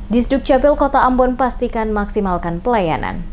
Disdukcapil Kota Ambon pastikan maksimalkan pelayanan.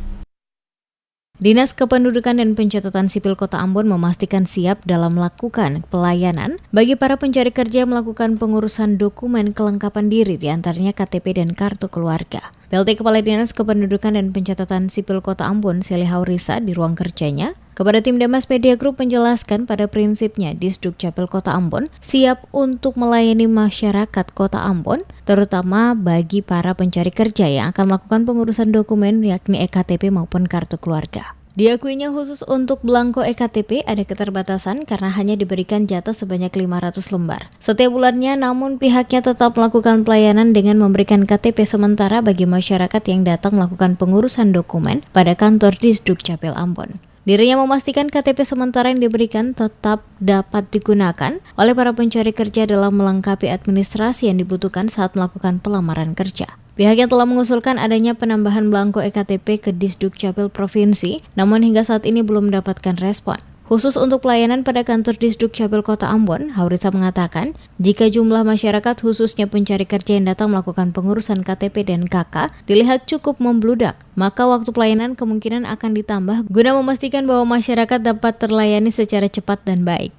Dinas Kependudukan dan Pencatatan Sipil Kota Ambon memastikan siap dalam melakukan pelayanan bagi para pencari kerja yang melakukan pengurusan dokumen kelengkapan diri, diantaranya KTP dan kartu keluarga. PLT Kepala Dinas Kependudukan dan Pencatatan Sipil Kota Ambon, Seli Haurisa, di ruang kerjanya kepada tim Damas Media Group menjelaskan pada prinsipnya Disdukcapil Kota Ambon siap untuk melayani masyarakat Kota Ambon, terutama bagi para pencari kerja yang akan melakukan pengurusan dokumen yakni EKTP maupun kartu keluarga. Diakuinya khusus untuk belangko EKTP ada keterbatasan karena hanya diberikan jatah sebanyak 500 lembar setiap bulannya, namun pihaknya tetap melakukan pelayanan dengan memberikan KTP sementara bagi masyarakat yang datang melakukan pengurusan dokumen pada kantor Disdukcapil Ambon. Dirinya memastikan KTP sementara yang diberikan tetap dapat digunakan oleh para pencari kerja dalam melengkapi administrasi yang dibutuhkan saat melakukan pelamaran kerja. Pihaknya telah mengusulkan adanya penambahan belangko EKTP ke Disdukcapil Provinsi, namun hingga saat ini belum mendapatkan respon. Khusus untuk pelayanan pada kantor Disdukcapil Kota Ambon, Haurisa mengatakan, jika jumlah masyarakat khususnya pencari kerja yang datang melakukan pengurusan KTP dan KK dilihat cukup membludak, maka waktu pelayanan kemungkinan akan ditambah guna memastikan bahwa masyarakat dapat terlayani secara cepat dan baik.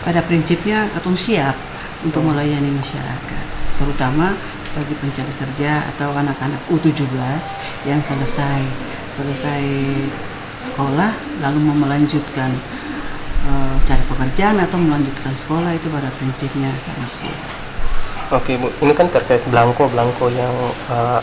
Pada prinsipnya, Katong siap untuk melayani masyarakat, terutama bagi pencari kerja atau anak-anak U17 yang selesai sekolah lalu mau melanjutkan cari pekerjaan atau melanjutkan sekolah, itu pada prinsipnya harus siap. Oke Bu, ini kan terkait belangko yang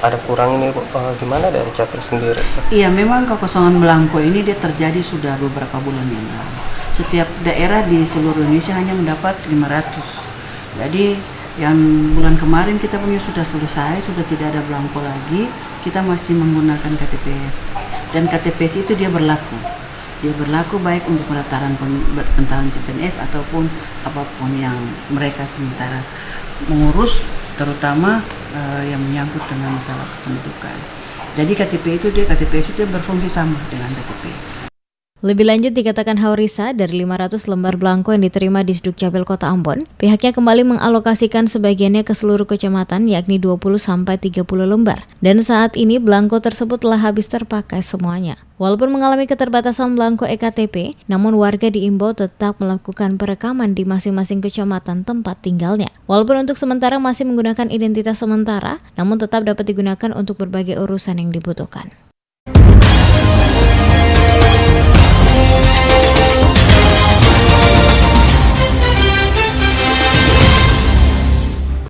ada kurang ini gimana dari Capil sendiri? Iya, memang kekosongan belangko ini dia terjadi sudah beberapa bulan yang lalu. Setiap daerah di seluruh Indonesia hanya mendapat 500. Jadi yang bulan kemarin kita punya sudah selesai, sudah tidak ada belangko lagi, kita masih menggunakan KTPS. Dan KTPS itu dia berlaku baik untuk pendaftaran CPNS ataupun apapun yang mereka sementara mengurus, terutama yang menyangkut dengan masalah kependudukan. Jadi KTPS itu berfungsi sama dengan KTP. Lebih lanjut dikatakan Haurisa, dari 500 lembar belangko yang diterima di Disdukcapil Kota Ambon, pihaknya kembali mengalokasikan sebagiannya ke seluruh kecamatan yakni 20-30 lembar. Dan saat ini belangko tersebut telah habis terpakai semuanya. Walaupun mengalami keterbatasan belangko EKTP, namun warga diimbau tetap melakukan perekaman di masing-masing kecamatan tempat tinggalnya. Walaupun untuk sementara masih menggunakan identitas sementara, namun tetap dapat digunakan untuk berbagai urusan yang dibutuhkan.